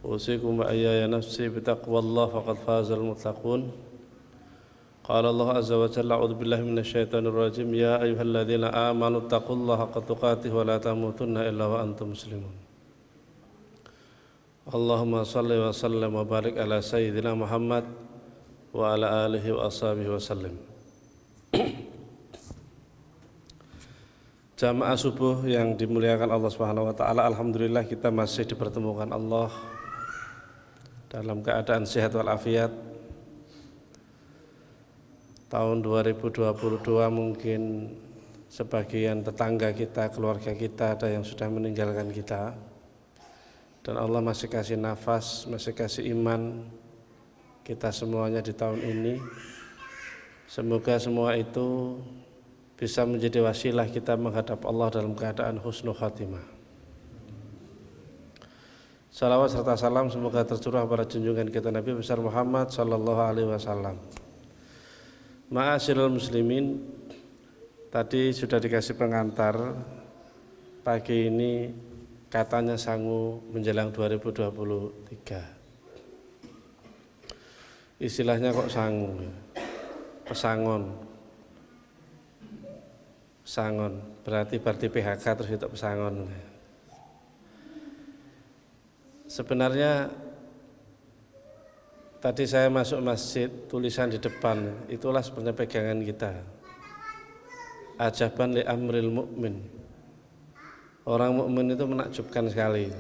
أوصيكم وإياي نفسي بتقوى الله فقد فاز المتقون. قال الله عز وجل: أعوذ بالله من الشيطان الرجيم. يا أيها الذين آمنوا اتقوا الله حق تقاته ولا تموتن إلا وأنتم مسلمون. اللهم صل وسلم وبارك على سيدنا محمد وعلى آله وأصحابه وسلم. Jamaah subuh yang dimuliakan Allah Subhanahu wa taala, alhamdulillah kita masih dipertemukan Allah dalam keadaan sehat walafiat. Tahun 2022 mungkin sebagian tetangga kita, keluarga kita ada yang sudah meninggalkan kita. Dan Allah masih kasih nafas, masih kasih iman kita semuanya di tahun ini. Semoga semua itu bisa menjadi wasilah kita menghadap Allah dalam keadaan husnul khatimah. Salawat serta salam semoga tercurah pada junjungan kita Nabi besar Muhammad sallallahu alaihi wasallam. Ma'asyiral muslimin, tadi sudah dikasih pengantar. Pagi ini katanya sangu menjelang 2023. Istilahnya kok sangu, pesangon. Pesangon berarti PHK terus itu pesangon. Sebenarnya tadi saya masuk masjid, tulisan di depan itulah sebenarnya pegangan kita. Ajaban li amril mu'min. Orang mukmin itu menakjubkan sekali.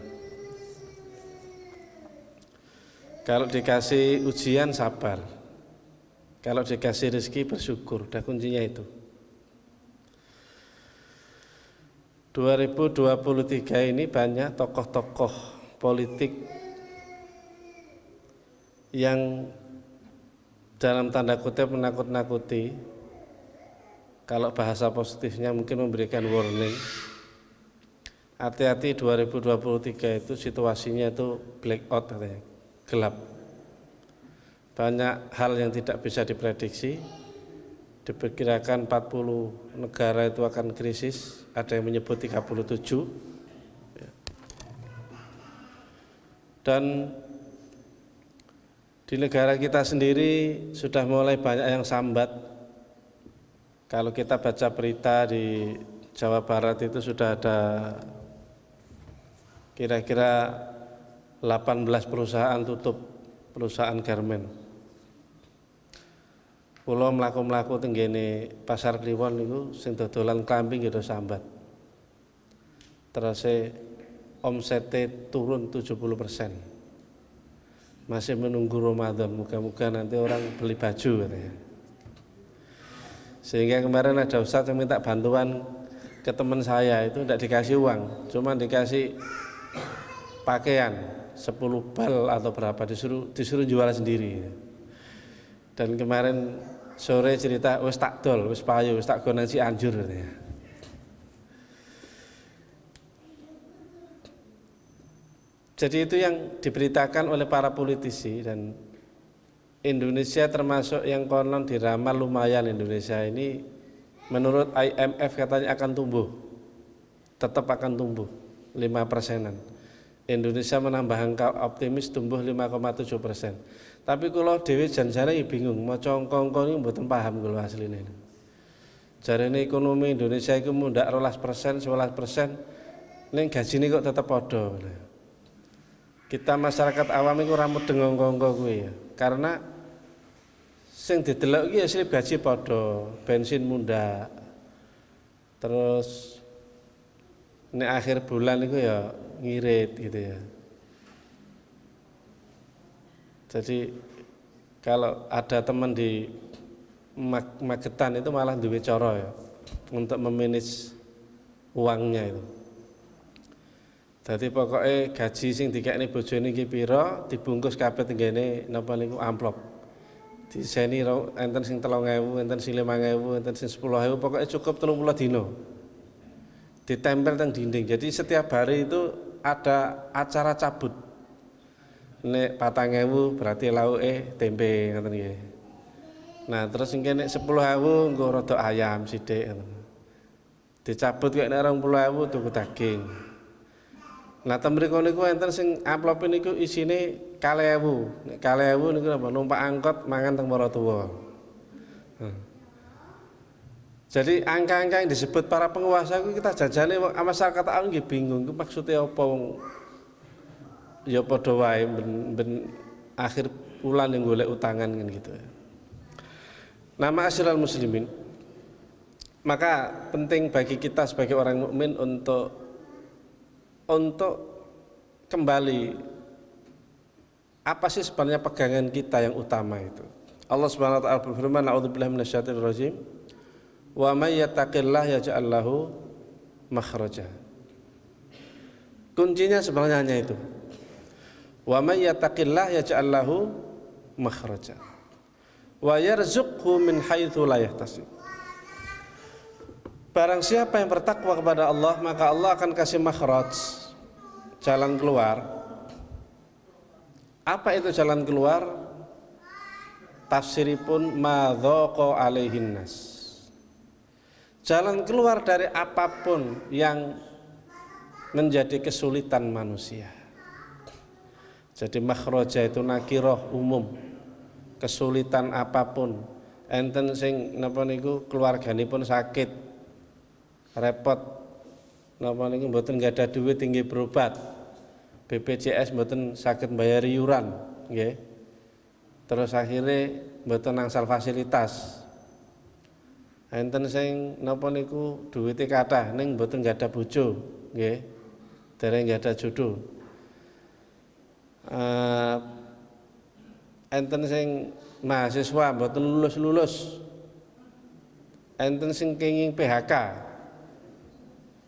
Kalau dikasih ujian sabar, kalau dikasih rezeki bersyukur. Udah kuncinya itu. 2023 ini banyak tokoh-tokoh politik yang dalam tanda kutip menakut-nakuti. Kalau bahasa positifnya mungkin memberikan warning. Hati-hati 2023 itu situasinya itu blackout katanya, gelap. Banyak hal yang tidak bisa diprediksi. Diperkirakan 40 negara itu akan krisis, ada yang menyebut 37. Dan di negara kita sendiri sudah mulai banyak yang sambat. Kalau kita baca berita di Jawa Barat itu sudah ada kira-kira 18 perusahaan tutup, perusahaan garmen. Pulau melaku-melaku tenggene pasar Kliwon itu sing dodolan kambing gitu sambat. Terus omsetnya turun 70%. Masih menunggu Ramadan, moga-moga nanti orang beli baju katanya. Sehingga kemarin ada ustadz yang minta bantuan ke teman saya, itu tidak dikasih uang, cuma dikasih pakaian 10 bal atau berapa, disuruh jual sendiri. Dan kemarin sore cerita, wis tak dol, wis payu, wis tak go nang Cianjur katanya. Jadi itu yang diberitakan oleh para politisi, dan Indonesia termasuk yang konon diramal lumayan. Indonesia ini menurut IMF katanya akan tumbuh, tetap akan tumbuh 5%-an. Indonesia menambah angka optimis tumbuh 5,7%. Tapi kalau dewi janjane bingung, maca angka-angka niku mboten paham kula asline. Jarene ekonomi Indonesia iku mundak 12%, 11%, ning gajine kok tetep padha. Kita masyarakat awam iku ora mudeng angka-angka kuwi ya. Karena sing didelok iki asli gaji padha, bensin mundak. Terus nek akhir bulan iku ya ngirit gitu ya. Jadi kalau ada teman di Magetan itu malah duwe cara ya untuk memanage uangnya itu. Jadi pokoknya gaji sing dikekne bojone iki pira dibungkus kabeh tenggene napa niku amplop. Diseni enten sing 3.000, enten sing 5.000, enten sing 10.000, pokoknya cukup 30 dino. Ditempel teng dinding. Jadi setiap hari itu ada acara cabut. Nek 4.000 berarti lauke tempe ngoten nggih. Nah, terus sing nek 10.000 nggo rada ayam sithik ngoten. Dicabut kok nek 20.000 tuku daging. Nah, teng mriku niku enten sing amplop niku isine 2.000. Nek 2.000 niku napa numpak angkot mangan teng para tuwa. Jadi angka-angka yang disebut para penguasa itu kita jajane masyarakat awam nggih bingung, itu maksudnya apa wong ya padha wae ben akhir bulan yang golek utangan kan gitu. Nah, ma'asyiral muslimin, maka penting bagi kita sebagai orang mukmin untuk kembali apa sih sebenarnya pegangan kita yang utama itu. Allah Subhanahu wa taala berfirman, "A'udzubillahi minasyaitonir rajim. Wa may yattaqillah yaj'al lahu makhraja." Kuncinya sebenarnya hanya itu. Wa may yattaqillah yaj'al lahu makhraja wa yarzuqhu min haitsu la yahtasib. Barang siapa yang bertakwa kepada Allah, maka Allah akan kasih makhraj, jalan keluar. Apa itu jalan keluar? Tafsiripun madzaqa alaihin nas. Jalan keluar dari apapun yang menjadi kesulitan manusia. Jadi makhraja itu nakirah umum. Kesulitan apapun. Enten sing napa niku keluarganipun sakit, repot, napa niku mboten nggak ada duit tinggi berobat. BPJS mboten saged bayar iuran, nggih. Terus akhirnya mboten nangsal fasilitas. Enten sing napa niku duwite kathah ning mboten nggak ada bojo, nggih. Dereng nggak ada jodoh. Enten sing mahasiswa mboten lulus-lulus. Enten sing kenging PHK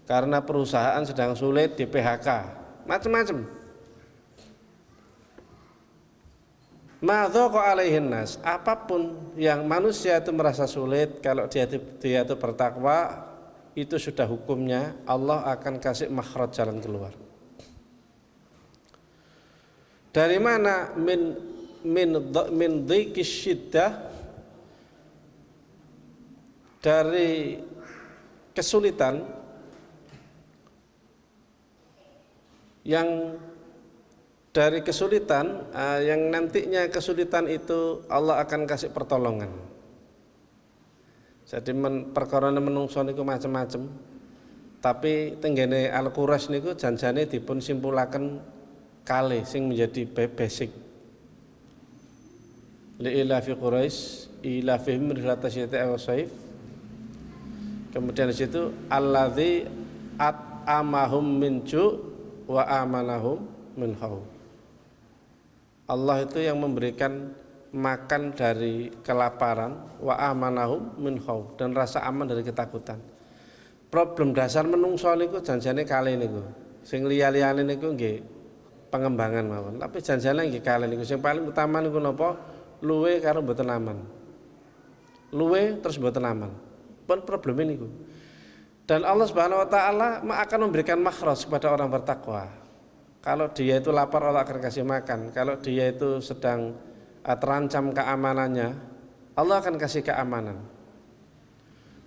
karena perusahaan sedang sulit di PHK, macam-macam. Madzaqa alaihin nas, apapun yang manusia itu merasa sulit, kalau dia itu bertakwa, itu sudah hukumnya Allah akan kasih makhraj, jalan keluar. Dari mana? Min dhiqis syiddah, dari kesulitan yang yang nantinya kesulitan itu Allah akan kasih pertolongan. Jadi perkara menungso niku macam-macam. Tapi tenggene Al-Qur'an niku janjane dipun simpulaken kalih sing menjadi basic. Li ilafi Quraisy ilafihim rihlata syita'i wa shaif. Kemudian di situ alladzi at'amahum min ju' wa amanahum min khauf. Allah itu yang memberikan makan dari kelaparan, wa amanahum min khauf, dan rasa aman dari ketakutan. Problem dasar menungso niku janjane kalih niku. Sing liya-liyane niku nggih pengembangan mawon. Tapi janjane nggih kalih niku. Sing paling utama niku napa? Luwe karo mboten aman. Luwe terus mboten aman. Pun probleme niku. Dan Allah Subhanahu wa taala akan memberikan makhraj kepada orang bertakwa. Kalau dia itu lapar, Allah akan kasih makan. Kalau dia itu sedang terancam keamanannya, Allah akan kasih keamanan.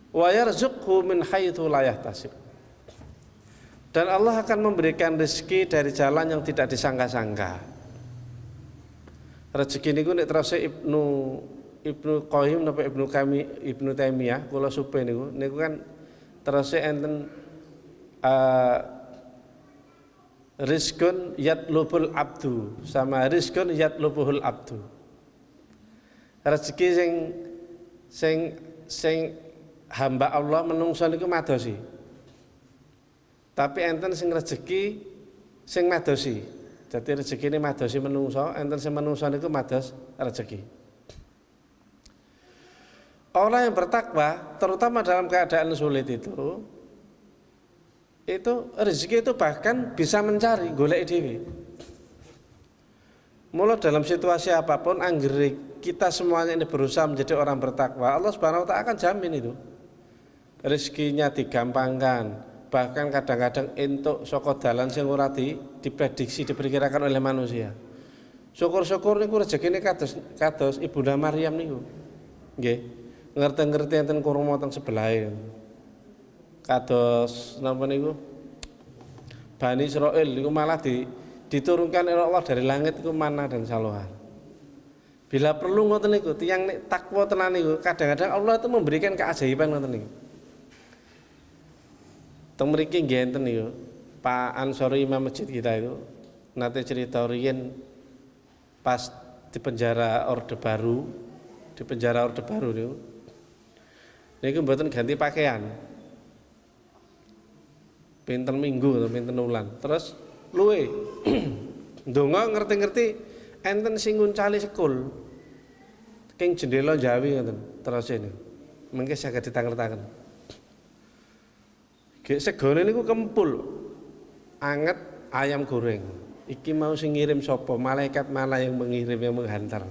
Wa yarzuqhu min haitsu la yahtasib. Dan Allah akan memberikan rezeki dari jalan yang tidak disangka-sangka. Rezeki niku nek terus Ibnu Qayyim napa Ibnu Taimiyah kula supe niku kan terus enten rizqun yatlubul abdu sama rizqun yatlubuhul abdu. Rezeki sing hamba Allah menungso niku madosi. Tapi enten sing rezeki sing madosi. Jadi rezeki ini madosi menungso, enten sing menungso niku mados rezeki. Orang yang bertakwa, terutama dalam keadaan sulit itu rezeki itu bahkan bisa mencari, golek dhewe. Mula dalam situasi apapun, anggere kita semuanya ini berusaha menjadi orang bertakwa, Allah Subhanahu wa taala akan jamin itu. Rezekinya digampangkan, bahkan kadang-kadang entuk saka dalan sing ora diprediksi, diperkirakan oleh manusia. Syukur-syukur niku rezekine kados Ibunda Maryam niku. Nggih. Ngerti-ngerti enten kurma teng sebelahe. Kados napa niku? Bani Israil itu malah diturunkan oleh Allah dari langit itu mana dan salwa. Bila perlu ngoten niku tiyang nek takwa tenan niku kadang-kadang Allah itu memberikan keajaiban ngoten niku. Teng mriki nggih enten niku Pak Ansori imam masjid kita itu nate cerita riyen pas di penjara Orde Baru niku. Niku mboten ganti pakaian. Pinten minggu atau pinten wulan. Terus luwe ndonga ngerti-ngerti enten sing nguncali sekul. King jendela Jawi ngoten. Terus ini. Mengke saged ditanger-tanger. Gek segone niku kempul. Anget ayam goreng. Iki mau sing ngirim sapa? Malaikat mana yang mengirim yang menghantar?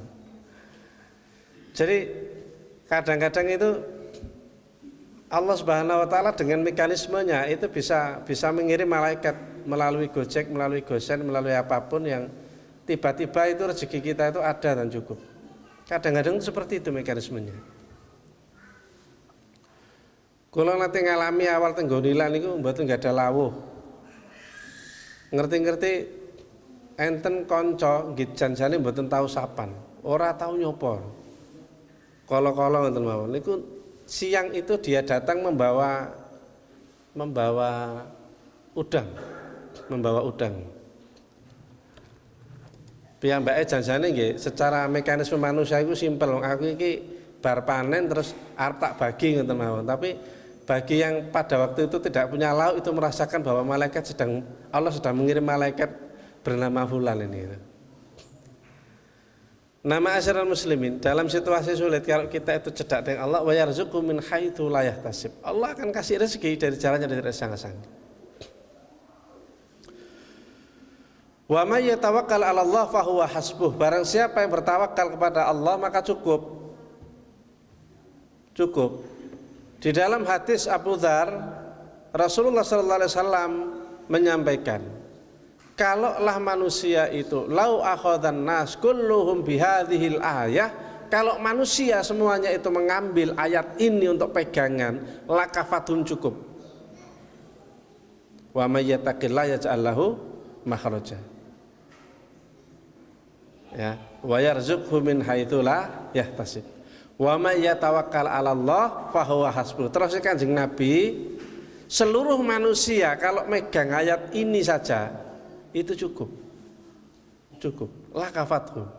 Jadi kadang-kadang itu Allah Subhanahu wa taala dengan mekanismenya itu bisa mengirim malaikat melalui Gojek, melalui Gosen, melalui apapun yang tiba-tiba itu rezeki kita itu ada dan cukup. Kadang-kadang seperti itu mekanismenya. Kula nate ngalami awal tenggonilan niku mboten gadah lawuh. Ngerti-ngerti enten kanca nggih janjane mboten tahu sapan, ora tahu nyopor. Kala-kala ngoten mawon. Niku siang itu dia datang membawa udang. Piyambake janjane nggih secara mekanisme manusia iku simpel. Aku iki bar panen terus arep tak bagi ngoten mawon. Tapi bagi yang pada waktu itu tidak punya lauk itu merasakan bahwa Allah sedang mengirim malaikat bernama fulan ini. Nama asyiral muslimin dalam situasi sulit kalau kita itu cedak dengan Allah wa yarzuqu min haitsu la yahtasib. Allah akan kasih rezeki dari jalan yang tidak disangka-sangka. Wa may yatawakkal 'ala Allah fa huwa hasbuh. Barang siapa yang bertawakal kepada Allah maka cukup. Cukup. Di dalam hadis Abu Dzar Rasulullah sallallahu alaihi wasallam menyampaikan, kalaulah manusia itu lau akhadhan nas kulluhum bihadhil ayah, kalau manusia semuanya itu mengambil ayat ini untuk pegangan, lakafatun cukup. Wa may yattaqillah yaj'al lahu makhraja. Ya, wa yarzuqhu min haitsu la yahtasib. Wa may yatawakkal 'ala Allah fa huwa hasbuh. Terus Kanjeng Nabi, seluruh manusia kalau megang ayat ini saja itu cukup lakafathu.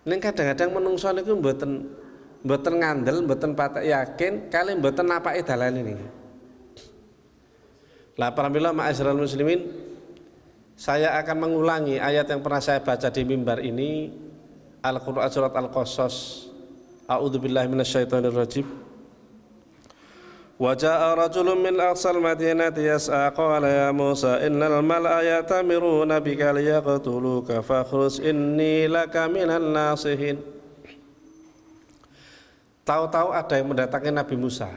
Ning kadang-kadang menungso niku mboten ngandel, mboten patek yakin kali mboten napake dalan ini. Lah alhamdulillah ma'asyiral muslimin, saya akan mengulangi ayat yang pernah saya baca di mimbar ini, Al-Qur'an surat Al-Qasas. A'udzubillahi minasyaitonirrajim. Wa jaa'a rajulun min aqsal madinati yas'a qala ya Musa innal mal'a yatamiruna bika liyaqtuluka fakhruj inni laka minan nasihin. Tahu-tahu ada yang mendatangi Nabi Musa.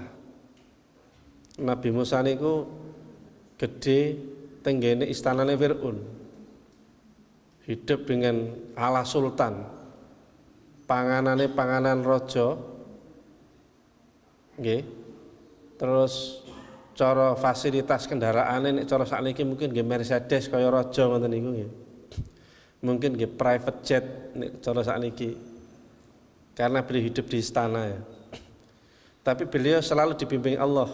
Nabi Musa niku gede tenggene istanane Fir'aun. Hidup dengan ala sultan. Panganane panganan raja. Nggih. Terus cara fasilitas kendaraane nek cara sakniki mungkin nggih Mercedes kaya raja ngoten niku nggih. Mungkin nggih private jet nek cara sakniki. Karena beliau hidup di istana ya. Tapi beliau selalu dibimbing Allah.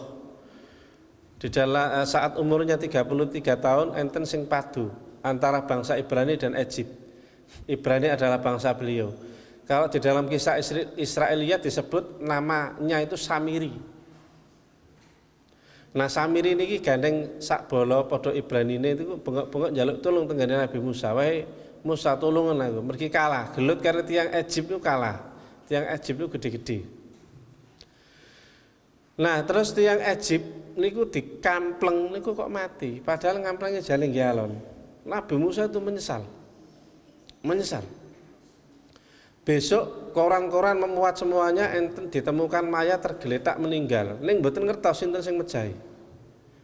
Di dalam saat umurnya 33 tahun enten sing padu antara bangsa Ibrani dan Egypt. Ibrani adalah bangsa beliau. Kalau di dalam kisah Israiliyat disebut namanya itu Samiri. Nah Samiri niki gandeng sak bolo padha Ibranine itu bengok-bengok njaluk tulung tenggane Nabi Musa. Wae Musa tulungan aku, mergi kalah. Gelut karena tiang Egypt itu kalah. Tiang Egypt itu gede-gede. Nah terus tiang Egypt niku dikampleng niku kok mati. Padahal ngamplengnya jaling galon. Nabi Musa itu menyesal. Besok koran-koran memuat semuanya enten ditemukan mayat tergeletak meninggal. Ning mboten ngertos sinten sing mejahi.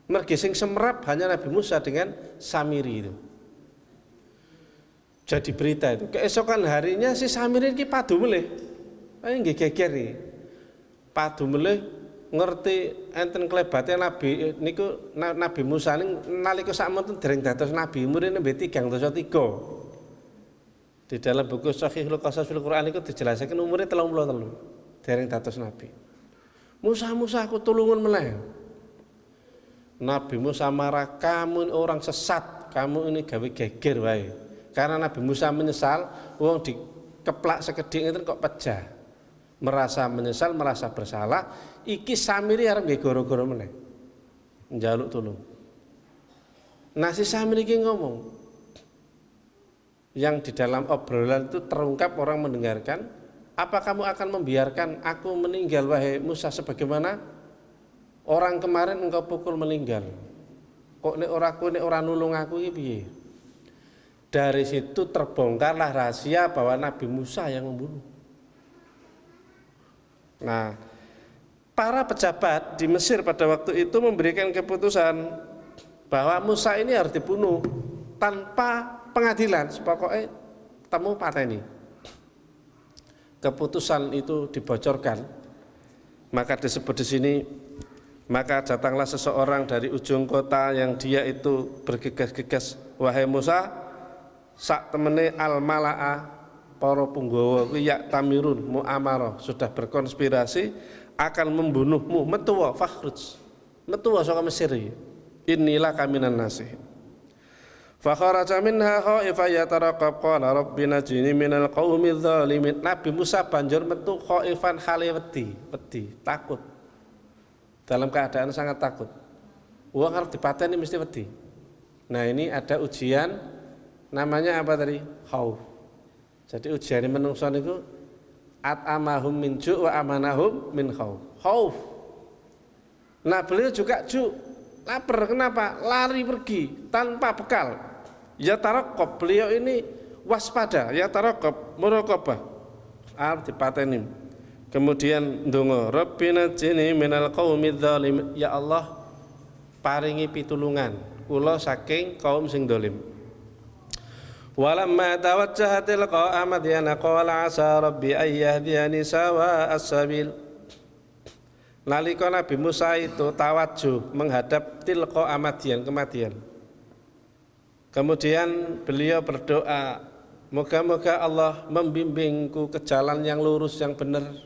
Mergi sing semerap hanya Nabi Musa dengan Samiri itu. Jadi berita itu. Keesokan harinya si Samiri iki padu melih. Ayo nggih geger iki. Padu melih ngerti enten klebate Nabi niku Nabi Musa niku nalika sakmonten dereng dados nabi umure nembe 3 Di dalam buku Shahihul Qasas fil Quran itu dijelaskan umurnya 33 dereng dados nabi. Musa aku tulungun meneh. Nabi Musa marah, kamu orang sesat, kamu ini gawe geger wae. Karena Nabi Musa menyesal, wong dikeplak sekedhik itu kok pecah. Merasa menyesal, merasa bersalah, iki Samiri arep nggih goro-goro meneh. Njaluk tulung. Nah si Samiri iki ngomong, yang di dalam obrolan itu terungkap orang mendengarkan, apa kamu akan membiarkan aku meninggal wahai Musa sebagaimana orang kemarin engkau pukul meninggal? Kok nek ora nulung aku iki piye? Dari situ terbongkarlah rahasia bahwa Nabi Musa yang membunuh. Nah, para pejabat di Mesir pada waktu itu memberikan keputusan bahwa Musa ini harus dibunuh tanpa pengadilan, pokoknya temu pateni. Keputusan itu dibocorkan, maka disebut di sini, maka datanglah seseorang dari ujung kota yang dia itu bergegas-gegas, wahai Musa, sak temene al-mala'a para punggawa ya tamirun mu'amarah sudah berkonspirasi akan membunuhmu, metuwa fakhruj, metuwa saka Mesir, inilah kaminan nasih. Fakharaja minha khaifa yataraqab qala rabbi najini minal qaumidz zalimin. Nabi Musa banjur metu khaifan hale wedi, takut. Dalam keadaan sangat takut. Wong arep dipateni mesti wedi. Nah, ini ada ujian namanya apa tadi? Khauf. Jadi ujian menungso niku at'amahum min ju' wa amanahum min khauf. Khauf. Nah, beliau juga lapar, kenapa? Lari pergi tanpa bekal. Ya tarakab, beliau ini waspada, ya tarakab, muraqabah. Dipateni. Kemudian ndonga, Rabbina jini minal qaumidz zalimin. Ya Allah, paringi pitulungan kula saking kaum sing dolim. Walamma tawajjaha tilqa Madyana qala asa rabbi ayyahdiyani sawa as-sabil. Nalika Nabi Musa itu tawajuh menghadap tilqa Madyan ke Madyan. Kemudian beliau berdoa, moga-moga Allah membimbingku ke jalan yang lurus yang benar.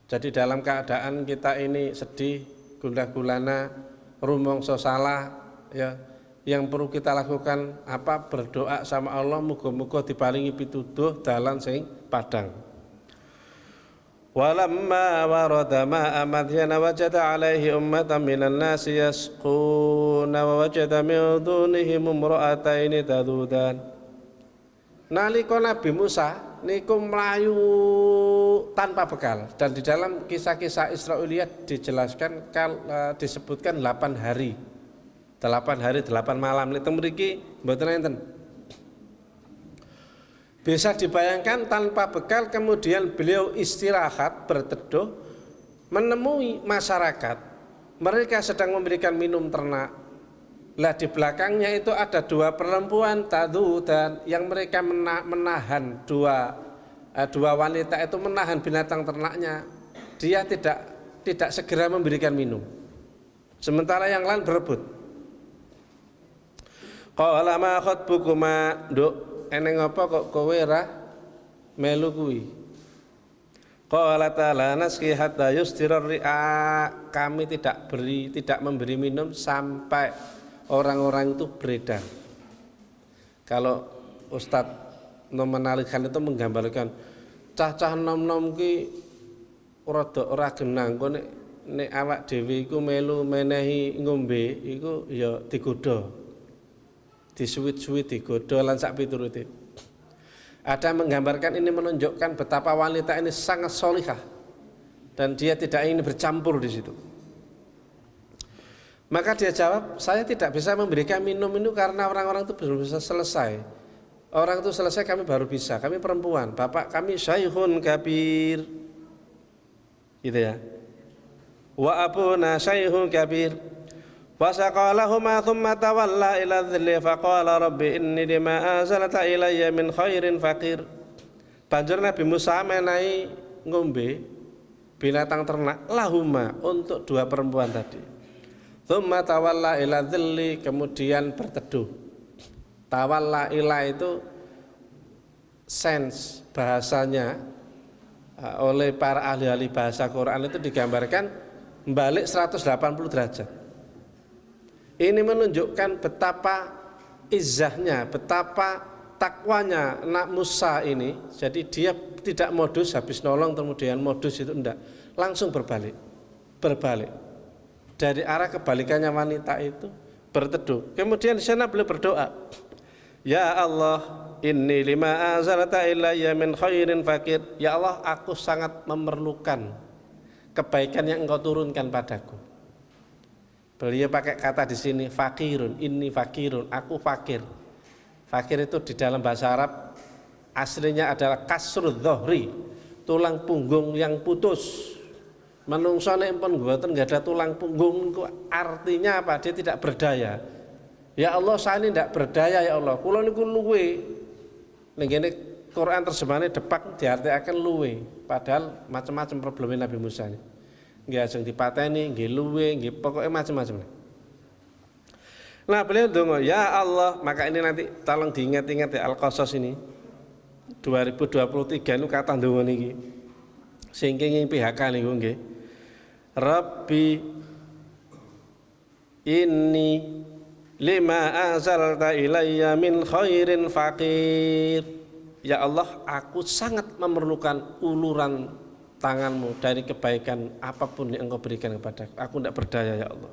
Jadi dalam keadaan kita ini sedih, gundah gulana, rumangsa salah, ya, yang perlu kita lakukan apa? Berdoa sama Allah, moga-moga diparingi pituduh dalan sing padang. Walamma warada ma'a Madyana wajada alaihi ummatan minan nasi yasquna wa wajada min dunihim imra'ataini tadudan. Nalika Nabi Musa niku mlayu tanpa bekal, dan di dalam kisah-kisah Israiliyat dijelaskan disebutkan 8 hari 8 malam. Niku mriki mboten enten. Bisa dibayangkan tanpa bekal, kemudian beliau istirahat berteduh, menemui masyarakat, mereka sedang memberikan minum ternak. Lah di belakangnya itu ada 2 perempuan tadu, dan yang mereka menahan dua wanita itu menahan binatang ternaknya. Dia tidak segera memberikan minum, sementara yang lain berebut. Qala ma khatbukuma, nduk eneng apa kok kowe ra melu kuwi? Qala ta'ala naski hatta yusdirar ri'a, kami tidak memberi minum sampai orang-orang itu beredar. Kalau Ustadz nomenalikan itu menggambarkan cah-cah nom-nom ki ora genang kok nek awak dhewe iku melu menehi ngombe iku ya digodha. Disuwit-suwit digodha lan sak piturute. Ada menggambarkan, ini menunjukkan betapa wanita ini sangat solihah dan dia tidak ingin bercampur di situ. Maka dia jawab, saya tidak bisa memberikan minum itu karena orang-orang itu belum bisa selesai. Orang itu selesai kami baru bisa. Kami perempuan, bapak kami syaikhun kabir, gitu ya. Wa abuna syaikhun kabir. Wasaqalahuma thumma tawalla ila dhilli faqala rabbi inni lima anzalta ilayya min khairin faqir. Banjur Nabi Musa menehi ngombe binatang ternak lahuma untuk dua perempuan tadi. Tsumma tawalla ila dhilli, kemudian berteduh. Tawalla ila itu sense bahasanya oleh para ahli-ahli bahasa Quran itu digambarkan balik 180 derajat. Ini menunjukkan betapa izzahnya, betapa takwanya anak Musa ini. Jadi dia tidak modus habis nolong kemudian modus itu enggak, langsung berbalik dari arah kebalikannya wanita itu berteduh. Kemudian di sana beliau berdoa, ya Allah, inni lima azalta ilayya min khairin fakir. Ya Allah, aku sangat memerlukan kebaikan yang engkau turunkan padaku. Beliau pakai kata di sini fakirun, inni fakirun, aku fakir. Fakir itu di dalam bahasa Arab aslinya adalah kasrul dhuhri, tulang punggung yang putus. Menungso nek pun mboten enggak ada tulang punggung, artinya apa? Dia tidak berdaya. Ya Allah, saya ini tidak berdaya ya Allah. Kula niku luwe. Ning kene Quran terjemahane depak diartikaken luwe, padahal macam-macam problemnya Nabi Musa ini. Nggih ajeng dipateni, nggih luwe, nggih pokoke macam-macam. Nah, beliau ndonga, ya Allah, maka ini nanti tolong diingat-ingat ya Al-Qasas ini. 2023 itu kata ndonga niki. Sing kenging PHK niku nggih. Rabbi inni lima anzalta ilayya min khairin faqir. Ya Allah, aku sangat memerlukan uluran tanganmu dari kebaikan apapun yang engkau berikan kepadaku. Aku tidak berdaya ya Allah.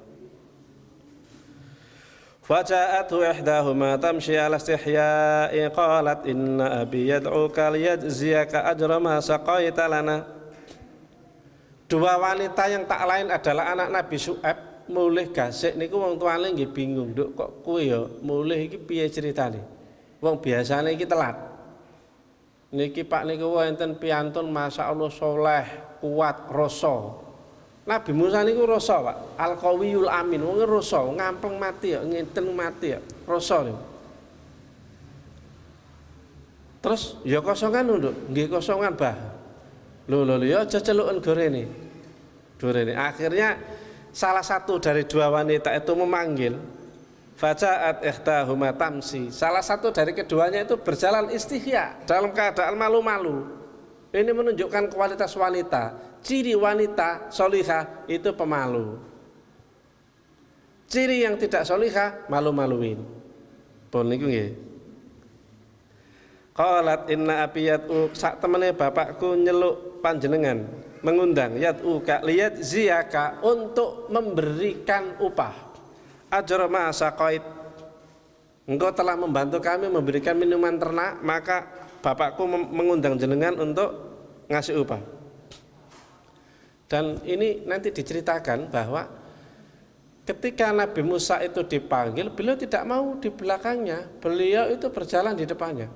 Faja'athu ihdahuma tamshi ala istihya'i qalat inna abi yad'uka liyajziyaka ajra ma saqaita lana. Dua wanita yang tak lain adalah anak Nabi Syu'aib mulih gasik niku wong tuane nggih bingung, nduk kok kowe ya mulih iki piye ceritane? Wong biasane iki telat. Niki Pak niku wonten piantun masyaallah saleh, kuat, rasa. Nabi Musa niku rasa, Pak. Al-Qawiyul Amin, wong rasa, ngampeng mati ya, ngenten mati ya, rasa niku. Terus ya kosongan nduk, nggih kosongan, Bah. Lho ya aja celuken gorene. Gorene. Akhirnya salah satu dari dua wanita itu memanggil, faja'at ihdahuma tamsi. Salah satu dari keduanya itu berjalan istihya dalam keadaan malu-malu. Ini menunjukkan kualitas wanita. Ciri wanita solihah itu pemalu. Ciri yang tidak solihah malu-maluin. Pun niku nggih. Qalat inna abiyatu, sak temene bapakku nyeluk panjenengan, mengundang yad'uka liyajziyaka, untuk memberikan upah. Ajra ma saqait. Engkau telah membantu kami memberikan minuman ternak, maka bapakku mengundang jenengan untuk ngasih upah. Dan ini nanti diceritakan bahwa ketika Nabi Musa itu dipanggil, beliau tidak mau di belakangnya, beliau itu berjalan di depannya.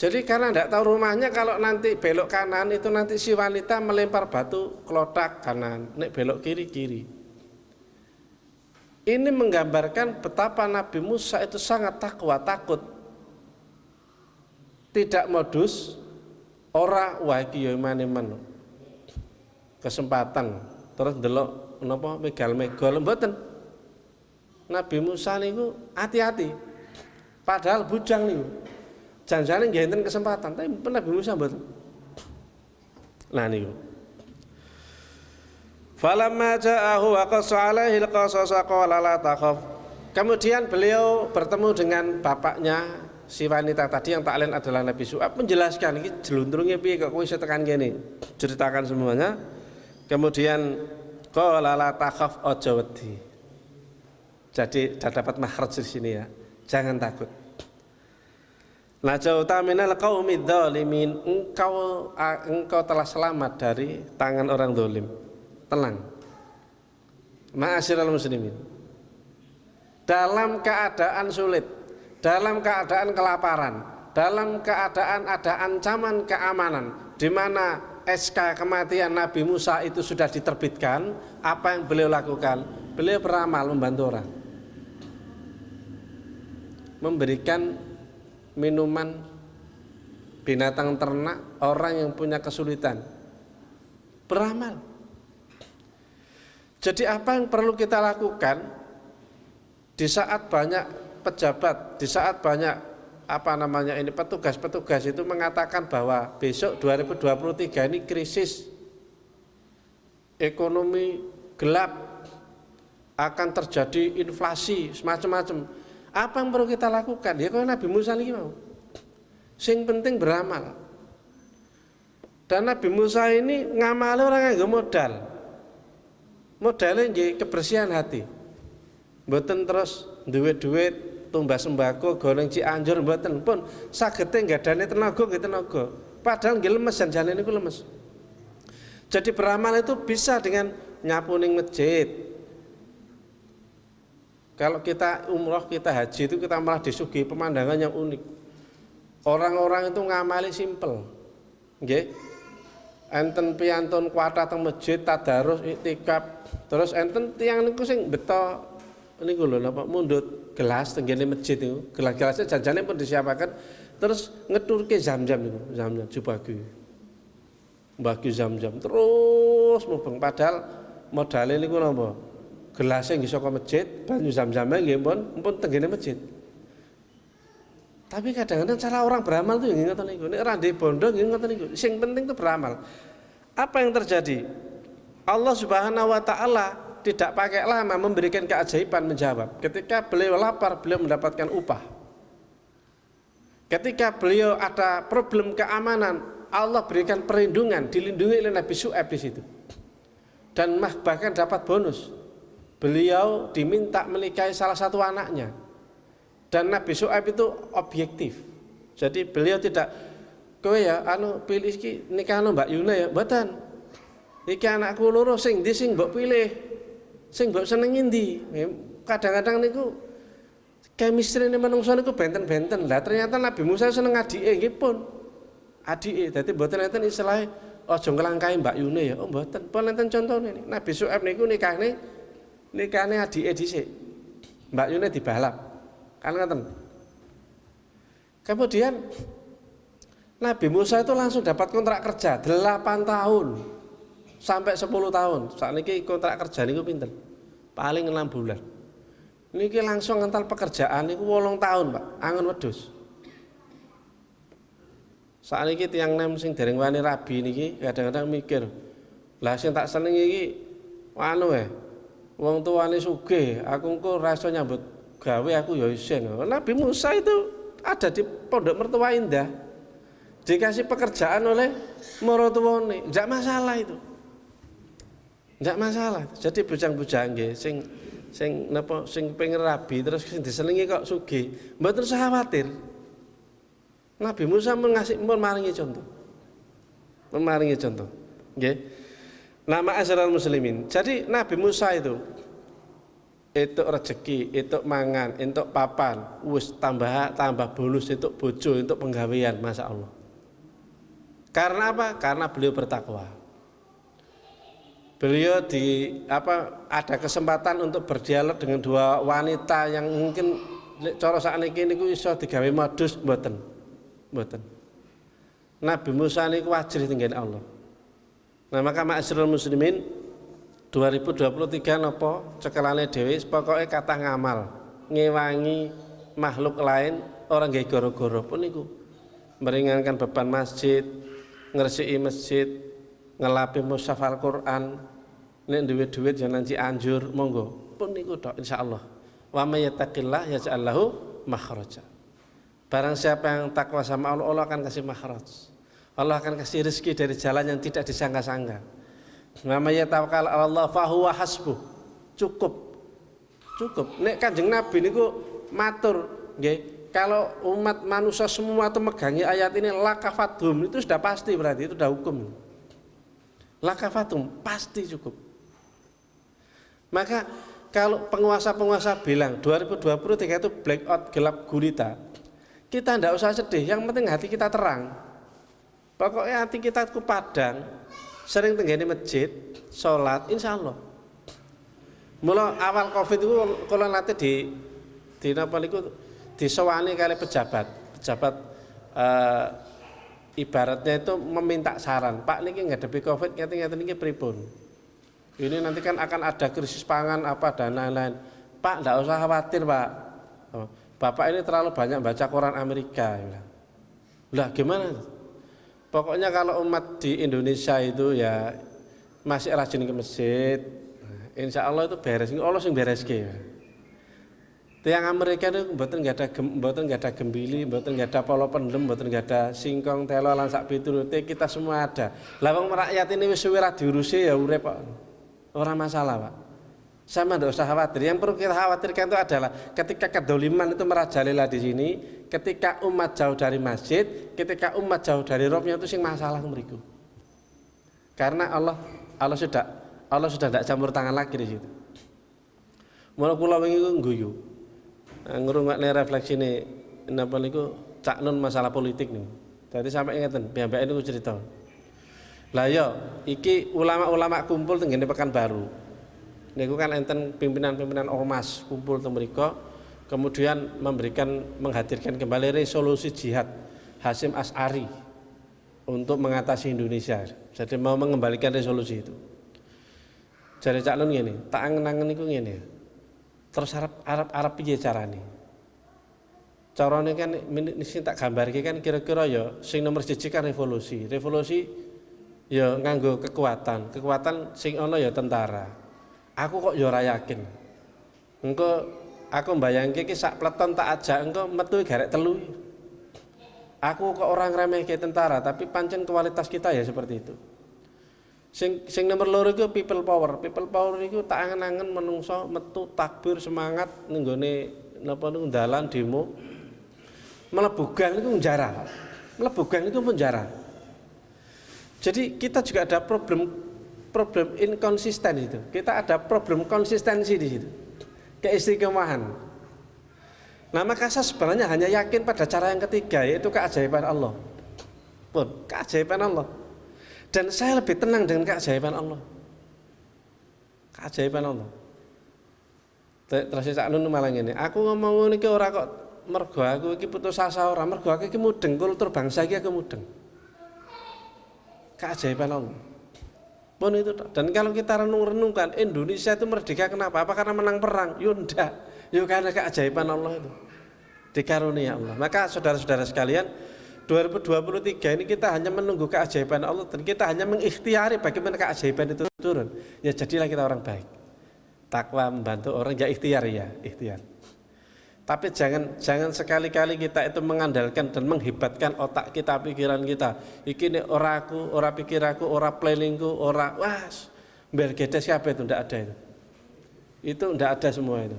Jadi karena tidak tahu rumahnya, kalau nanti belok kanan itu nanti si wanita melempar batu kelotak kanan, nek belok kiri. Ini menggambarkan betapa Nabi Musa itu sangat takwa, takut, tidak modus, ora wah iki yo iman-iman. Kesempatan terus ndelok napa megal-megal mboten. Nabi Musa niku hati-hati. Padahal bujang niku. Janjane nggih enten kesempatan, tapi Nabi Musa mboten. Nah niku. Falamma ja'ahu wa qassa 'alaihi al-qasas qala la takhaf. Kemudian beliau bertemu dengan bapaknya si wanita tadi yang tak lain adalah Nabi Syu'aib, menjelaskan iki jeluntrunge piye kok kowe iso tekan kene. Ceritakan semuanya. Kemudian qala la takhaf, aja wedi. Jadi sudah dapat makhraj di sini ya. Jangan takut. Najauta minal qaumidz dzalimin, engkau telah selamat dari tangan orang zalim. Tenang. Ma'asyiral muslimin. Dalam keadaan sulit, dalam keadaan kelaparan, dalam keadaan ada ancaman keamanan, di mana SK kematian Nabi Musa itu sudah diterbitkan, apa yang beliau lakukan? Beliau beramal membantu orang, memberikan minuman binatang ternak orang yang punya kesulitan, beramal. Jadi apa yang perlu kita lakukan di saat banyak pejabat, di saat banyak petugas-petugas itu mengatakan bahwa besok 2023 ini krisis ekonomi gelap, akan terjadi inflasi semacam-macam. Apa yang perlu kita lakukan? Ya kalau Nabi Musa ini mau. Sing penting beramal. Dan Nabi Musa ini ngamali orang yang gak modal. Modalnya nggih kebersihan hati. Mboten terus duit-duit tumbas sembako goreng Cianjur mboten pun sagete nggadane tenaga nggih tenaga. Padahal nggih lemes janjane niku lemes. Jadi beramal itu bisa dengan nyapu ning masjid. Kalau kita umroh, kita haji itu kita malah disuguhi pemandangan yang unik. Orang-orang itu ngamali simpel. Nggih. Enten piantun kuatah teng masjid tadarus iktikaf. Terus enten tiyang niku sing beto niku lho napa mundut gelas tenggene masjid niku. Gelas-gelasnya janjane pun disiapkan. Terus ngeturke zam-zam niku, zam-zam dibagi. Bagi zam-zam terus mubeng padahal modale niku napa? Gelasnya nggih saka masjid, banyu zam-zame nggih pun tenggene masjid. Tapi kadang-kadang cara orang beramal itu nggih ngoten niku. Nek ora ndek bondo nggih ngoten niku. Sing penting itu beramal. Apa yang terjadi? Allah Subhanahu wa taala tidak pakai lama memberikan keajaiban menjawab. Ketika beliau lapar, beliau mendapatkan upah. Ketika beliau ada problem keamanan, Allah berikan perlindungan, dilindungi oleh Nabi Syuaib di situ. Dan bahkan dapat bonus. Beliau diminta menikahi salah satu anaknya. Dan Nabi Syuaib itu objektif. Jadi beliau tidak, kowe ya pilih iki nikahno Mbak Yuna ya, mboten. Iki anakku loro sing ndi sing mbok pilih. Sing mbok seneng ndi? Kadang-kadang niku chemistry-ne manungsa niku benten-benten. Lah ternyata Nabi Musa seneng adike nggih pun. Adike. Dadi mboten enten istilahe aja nglangkahi Mbak Yuna ya. Oh mboten. Pun enten contone. Nabi Syuaib niku nikahne adike dhisik. Mbak Yuna dibalap. Kan ngoten. Kemudian Nabi Musa itu langsung dapat kontrak kerja 8 tahun sampai 10 tahun. Sakniki kontrak kerja niku pinten? Paling 6 bulan. Niki langsung ngental pekerjaan niku 8 tahun, Pak. Angen wedhus. Sakniki tiyang nem sing dereng wani rabi niki kadang-kadang mikir, lah sing tak seneng iki wong tuane sugih, aku engko ra iso nyambut gawe aku ya isin. Nabi Musa itu ada di pondok mertua indah. Dikasih pekerjaan oleh maratuwane, enggak masalah itu. Enggak masalah. Jadi bujang-bujang nggih sing pengen rabi terus sing disenengi kok sugih, mboten usah khawatir. Nabi Musa memaringi contoh. Memaringi contoh. Nggih. Nama asral muslimin. Jadi Nabi Musa itu rezeki, itu mangan, itu papan, wis tambah bonus itu bojo, itu penggawean, Masya Allah. Karena apa? Karena beliau bertakwa. Beliau ada kesempatan untuk berdialog dengan dua wanita yang mungkin cara sakniki niku iso digawe modus mboten. Nabi Musa niku wajib tinggal Allah. Nah maka ma'asyiral muslimin 2023 napa cekelane dhewe pokoke kathah ngamal, ngewangi makhluk lain orang nggih goro-goro pun niku. Meringankan beban masjid, ngresiki masjid, ngelapi mushaf Al-Qur'an, nek duwe duit jangan Cianjur monggo. Pun niku tok insyaallah. Wa may yattaqillah yaj'al lahu makhraja. Barang siapa yang takwa sama Allah, Allah akan kasih makhraj. Allah akan kasih rezeki dari jalan yang tidak disangka-sangka. Namanya tawakkal Allah fahuwa hasbuh. Cukup. Nek Kanjeng Nabi niku matur nggih, kalau umat manusia semua itu megangi ayat ini lakafathum, itu sudah pasti, berarti itu sudah hukum. Lakafathum pasti cukup. Maka kalau penguasa-penguasa bilang 2023 itu blackout gelap gulita, kita tidak usah sedih, yang penting hati kita terang. Pokoknya hati kita padang, sering tenggene masjid, sholat, insya Allah. Mula awal Covid itu kalau nanti disewani kali pejabat ibaratnya itu meminta saran, Pak niki ngadepi Covid ngeten-ngeten niki pripun. Ini nanti kan akan ada krisis pangan apa dan lain-lain. Pak, enggak usah khawatir, Pak. Oh, Bapak ini terlalu banyak baca koran Amerika. Lah gimana? Pokoknya kalau umat di Indonesia itu ya masih rajin ke masjid, insya Allah itu beres. Allah sing beres ke. Tiang Amerika itu mboten nggak ada gembili, mboten nggak ada polo pendem, mboten nggak ada singkong, telo, lan sak piturute, kita semua ada. Lah wong rakyat ini wis suwe ra diurusi ya urip kok. Ora masalah, Pak. Sama tidak usah khawatir. Yang perlu kita khawatirkan itu adalah ketika kedoliman itu merajalela di sini, ketika umat jauh dari masjid, ketika umat jauh dari Robnya itu sing masalah mriku. Karena Allah sudah tidak campur tangan lagi di situ. Mula kula wingi ngguyu. Ngrungokne refleksine napa niku Cak Nun masalah politik niku. Dadi sampai ngeten, piyambake niku cerita. Lah ya, iki ulama-ulama kumpul teng ngene Pekanbaru. Niku kan enten pimpinan-pimpinan ormas kumpul teng mriku, kemudian menghadirkan kembali resolusi jihad Hasyim Asy'ari untuk mengatasi Indonesia. Jadi mau mengembalikan resolusi itu. Jare Cak Nun ngene, tak angen-angen niku ngene. Terus arep piye carane? Carane kan sing tak gambarke kan kira-kira ya sing nomor 1 kan revolusi. Revolusi ya nganggo kekuatan sing ana ya tentara. Aku kok ya ora yakin. Engko aku mbayangke iki sak pleton tak ajak engko metu garek telu. Aku kok orang ngremehke tentara, tapi pancen kualitas kita ya seperti itu. Sing nomor 2 iku people power. People power iku tak angen-angen menungso metu takbir semangat ning gone napa niku dalan demo. Mlebu gang niku penjara. Mlebu gang niku penjara. Jadi kita juga ada problem inkonsisten itu. Kita ada problem konsistensi di situ. Keistiqomahan. Nah, maka saya sebenarnya hanya yakin pada cara yang ketiga, yaitu keajaiban Allah. Pun, keajaiban Allah. Dan saya lebih tenang dengan keajaiban Allah. Keajaiban Allah. Terus Cak Nun malah ngene, aku ngomong ngene iki ora kok mergo aku iki putus asa ora, mergo aku iki mudeng kultur bangsa iki aku mudeng. Keajaiban Allah. Pun itu. Dan kalau kita renung-renungkan, Indonesia itu merdeka kenapa? Apa karena menang perang? Yo ndak. Yo karena keajaiban Allah itu. Dikarunia Allah. Maka saudara-saudara sekalian, 2023 ini kita hanya menunggu keajaiban Allah dan kita hanya mengikhtiari bagaimana keajaiban itu turun. Ya jadilah kita orang baik. Takwa membantu orang ya ikhtiar ya, ikhtiar. Tapi jangan sekali-kali kita itu mengandalkan dan menghebatkan otak kita, pikiran kita. Iki nek ora aku, ora pikir aku, ora planningku, ora was. Biar gedes kabeh itu ndak ada itu. Itu ndak ada semua itu.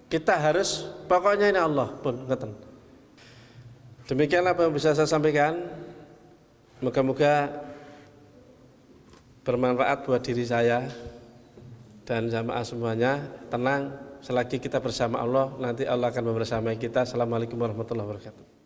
Kita harus pokoknya ini Allah pun ngeten. Demikian apa yang bisa saya sampaikan. Moga-moga bermanfaat buat diri saya dan jamaah semuanya. Tenang. Selagi kita bersama Allah, nanti Allah akan membersamai kita. Assalamualaikum warahmatullahi wabarakatuh.